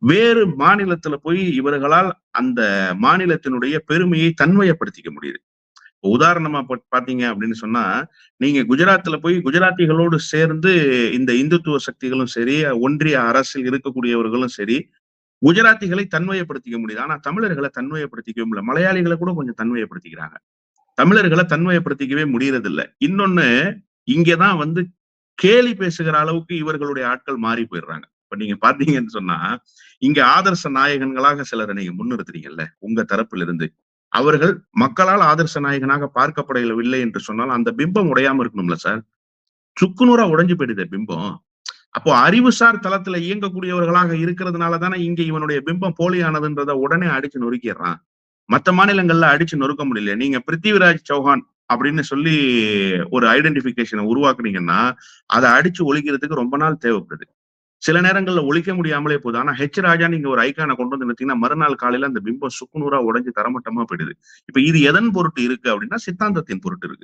வேறு மாநிலத்துல போய் இவர்களால் அந்த மாநிலத்தினுடைய பெருமையை தன்மையப்படுத்திக்க முடியுது. உதாரணமா பாத்தீங்க அப்படின்னு சொன்னா, நீங்க குஜராத்ல போய் குஜராத்திகளோடு சேர்ந்து இந்த இந்துத்துவ சக்திகளும் சரி, ஒன்றிய அரசில் இருக்கக்கூடியவர்களும் சரி, குஜராத்திகளை தன்மையப்படுத்திக்க முடியுது. ஆனா தமிழர்களை தன்மையப்படுத்திக்கவே முடியல. மலையாளிகளை கூட கொஞ்சம் தன்மையப்படுத்திக்கிறாங்க. தமிழர்களை தன்மையப்படுத்திக்கவே முடியறதில்ல. இன்னொன்னு, இங்கதான் வந்து கேலி பேசுகிற அளவுக்கு இவர்களுடைய ஆட்கள் மாறி போயிடுறாங்க. இப்ப நீங்க பாத்தீங்கன்னு சொன்னா, இங்க ஆதர்ச நாயகன்களாக சிலரை நீங்க முன்னிறுத்துறீங்கல்ல, உங்க தரப்பில் இருந்து. அவர்கள் மக்களால் ஆதர்ச நாயகனாக பார்க்கப்படவில்லை என்று சொன்னால், அந்த பிம்பம் உடையாம இருக்கணும்ல சார். சுக்குநூறா உடைஞ்சு போயிடுதே பிம்பம். அப்போ அறிவுசார் தளத்துல இயங்கக்கூடியவர்களாக இருக்கிறதுனால தானே இங்க இவனுடைய பிம்பம் போலியானதுன்றத உடனே அடிச்சு நொறுக்கிடுறான். மத்த மாநிலங்கள்ல அடிச்சு நொறுக்க முடியல. நீங்க பிருத்திவிராஜ் சௌஹான் அப்படின்னு சொல்லி ஒரு ஐடென்டிபிகேஷனை உருவாக்குனீங்கன்னா, அதை அடிச்சு ஒழிக்கிறதுக்கு ரொம்ப நாள் தேவைப்படுது. சில நேரங்கள்ல ஒழிக்க முடியாமலே போகுது. ஆனா ராஜா நீங்க ஒரு ஐகானை கொண்டு வந்து நிறுத்தீங்கன்னா, மறுநாள் காலையில அந்த பிம்பம் சுக்குநூறா உடைஞ்சு தரமட்டமா போயிடுது. இப்ப இது எதன் பொருட்டு இருக்கு அப்படின்னா, சித்தாந்தத்தின் பொருட்டு இருக்கு.